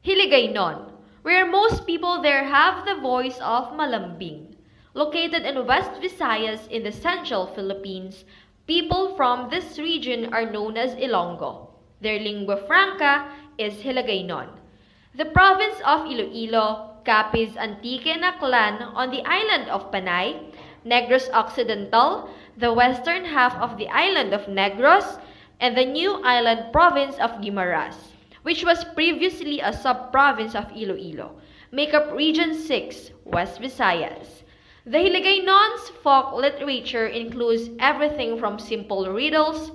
Hiligaynon, where most people there have the voice of Malambing. Located in West Visayas in the central Philippines, people from this region are known as Ilonggo. Their lingua franca is Hiligaynon. The province of Iloilo, Capiz Antique and Aklan on the island of Panay, Negros Occidental, the western half of the island of Negros, and the new island province of Guimaras, which was previously a sub-province of Iloilo, make up Region 6, West Visayas. The Hiligaynon's folk literature includes everything from simple riddles,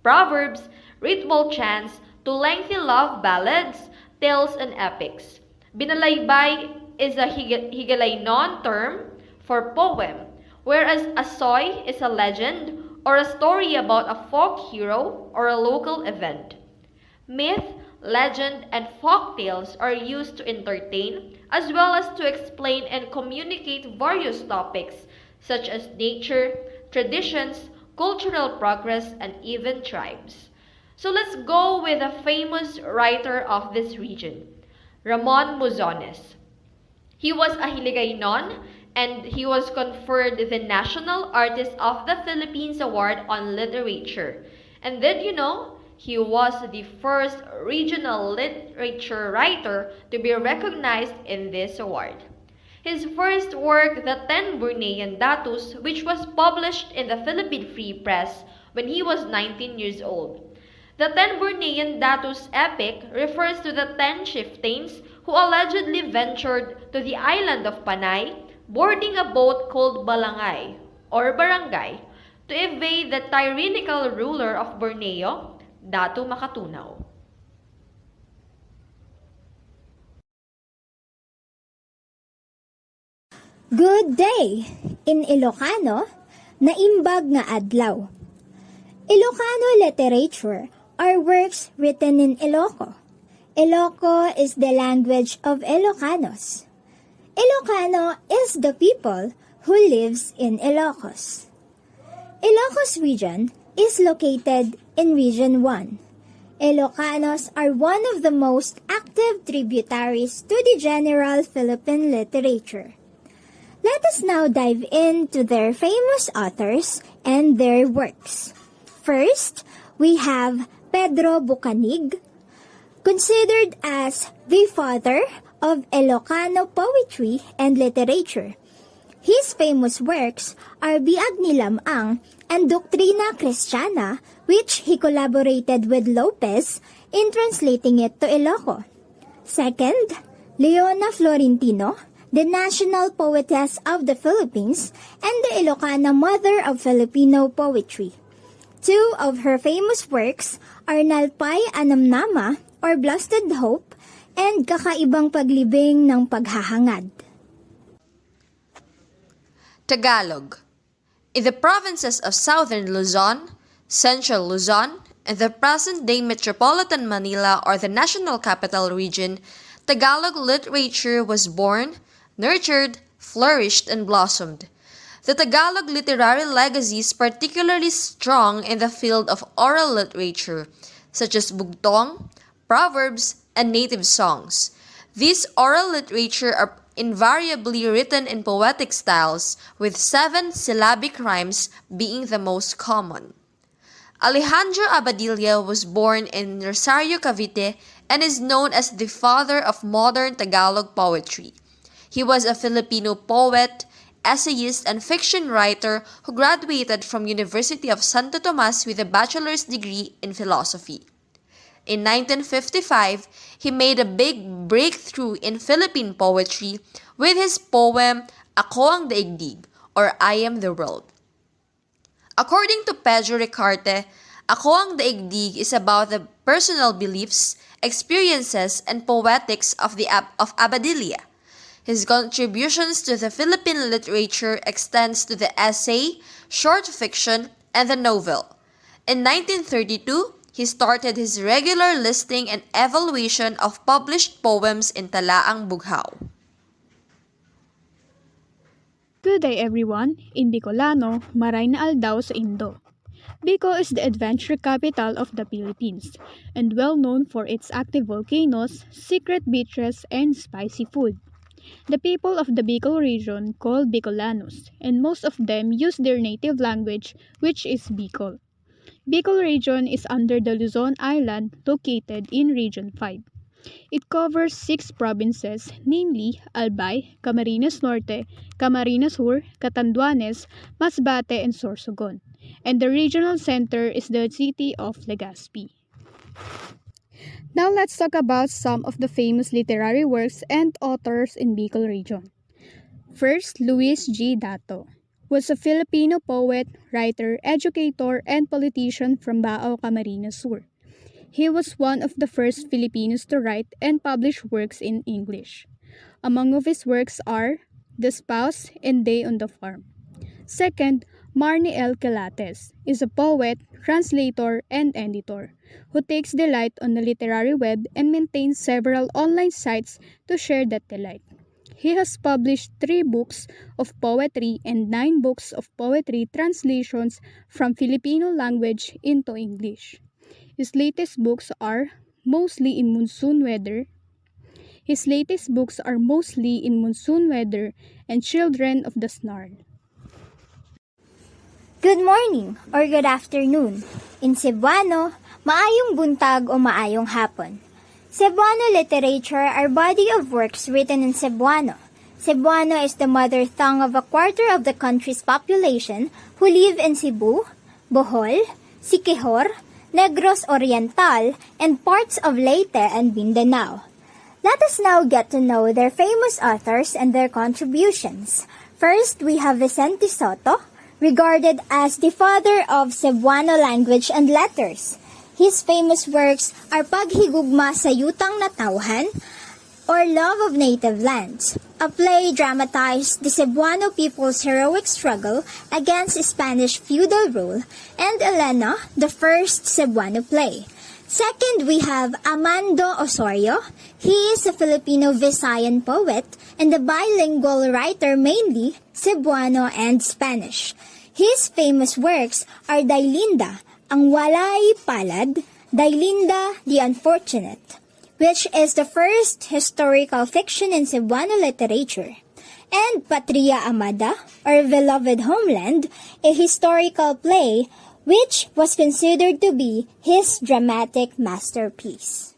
proverbs, ritual chants, to lengthy love ballads, tales, and epics. Binalaybay is a Hiligaynon term for poem, whereas asoy is a legend or a story about a folk hero or a local event. Myth, legend, and folk tales are used to entertain as well as to explain and communicate various topics such as nature, traditions, cultural progress, and even tribes. So let's go with a famous writer of this region, Ramon Muzones. He was a Hiligaynon and he was conferred the National Artist of the Philippines Award on Literature. And did you know, he was the first regional literature writer to be recognized in this award. His first work, The Ten Bornean Datus, which was published in the Philippine Free Press when he was 19 years old. The Ten Bornean Datus epic refers to the 10 chieftains who allegedly ventured to the island of Panay, boarding a boat called Balangay, or Barangay, to evade the tyrannical ruler of Borneo, Datu Makatunaw. Good day! In Ilocano, naimbag nga adlaw. Ilocano literature are works written in Iloco. Iloco is the language of Ilocanos. Ilocano is the people who lives in Ilocos. Ilocos region is located in Region 1. Ilocanos are one of the most active tributaries to the general Philippine literature. Let us now dive into their famous authors and their works. First, we have Pedro Bucanig, considered as the father of Ilocano poetry and literature. His famous works are Biag ni Lamang and Doctrina Cristiana, which he collaborated with Lopez in translating it to Iloco. Second, Leona Florentino, the national poetess of the Philippines and the Ilocana mother of Filipino poetry. Two of her famous works are Nalpay Anamnama or Blasted Hope and Kakaibang Paglibing ng Paghahangad. Tagalog. In the provinces of southern Luzon, central Luzon, and the present-day metropolitan Manila or the National Capital Region, Tagalog literature was born, nurtured, flourished, and blossomed. The Tagalog literary legacy is particularly strong in the field of oral literature, such as bugtong, proverbs, and native songs. These oral literature are invariably written in poetic styles, with 7 syllabic rhymes being the most common. Alejandro Abadilla was born in Rosario, Cavite, and is known as the father of modern Tagalog poetry. He was a Filipino poet, essayist, and fiction writer who graduated from University of Santo Tomas with a bachelor's degree in philosophy. In 1955, he made a big breakthrough in Philippine poetry with his poem Ako ang Daigdig, or I Am the World. According to Pedro Ricarte, Ako ang Daigdig is about the personal beliefs, experiences, and poetics of Abadilla. His contributions to the Philippine literature extends to the essay, short fiction, and the novel. In 1932, he started his regular listing and evaluation of published poems in Talaang Bughaw. Good day everyone, in Bicolano, maray na aldaw sa Indo. Bicol is the adventure capital of the Philippines and well known for its active volcanoes, secret beaches, and spicy food. The people of the Bicol region called Bicolanos, and most of them use their native language, which is Bicol. Bicol region is under the Luzon Island located in Region 5. It covers 6 provinces, namely Albay, Camarines Norte, Camarines Sur, Catanduanes, Masbate, and Sorsogon. And the regional center is the city of Legazpi. Now let's talk about some of the famous literary works and authors in Bicol region. First, Luis G. Dato was a Filipino poet, writer, educator, and politician from Bao, Camarines Sur. He was one of the first Filipinos to write and publish works in English. Among of his works are The Spouse and Day on the Farm. Second, Marnie L. Quelates is a poet, translator, and editor who takes delight on the literary web and maintains several online sites to share that delight. He has published 3 books of poetry and 9 books of poetry translations from Filipino language into English. His latest books are mostly in monsoon weather and Children of the Snarl. Good morning or good afternoon. In Cebuano, maayong buntag o maayong hapon. Cebuano literature are body of works written in Cebuano. Cebuano is the mother tongue of a quarter of the country's population who live in Cebu, Bohol, Siquijor, Negros Oriental, and parts of Leyte and Mindanao. Let us now get to know their famous authors and their contributions. First, we have Vicente Soto, regarded as the father of Cebuano language and letters. His famous works are Paghigugma sa Yutang Natauhan, or Love of Native Lands. A play dramatized the Cebuano people's heroic struggle against Spanish feudal rule, and Elena, the first Cebuano play. Second, we have Amando Osorio. He is a Filipino-Visayan poet and a bilingual writer, mainly Cebuano and Spanish. His famous works are Dailinda, Ang Walay Palad, Dailinda the Unfortunate, which is the first historical fiction in Cebuano literature, and Patria Amada, or Beloved Homeland, a historical play which was considered to be his dramatic masterpiece.